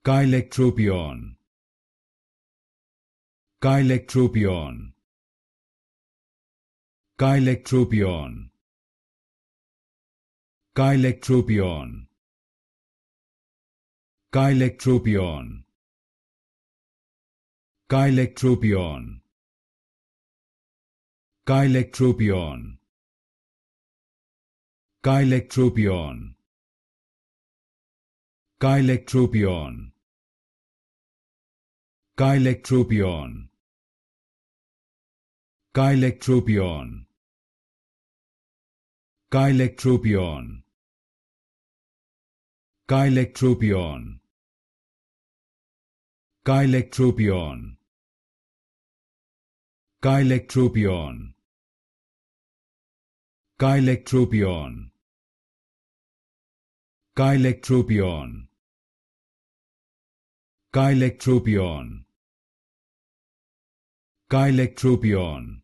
Cheilectropion. Cheilectropion. Cheilectropion. Cheilectropion. Cheilectropion. Cheilectropion. Cheilectropion. Cheilectropion. Cheilectropion. Cheilectropion. Cheilectropion. Cheilectropion. Cheilectropion. Cheilectropion. Cheilectropion. Cheilectropion. Cheilectropion. Cheilectropion. Cheilectropion.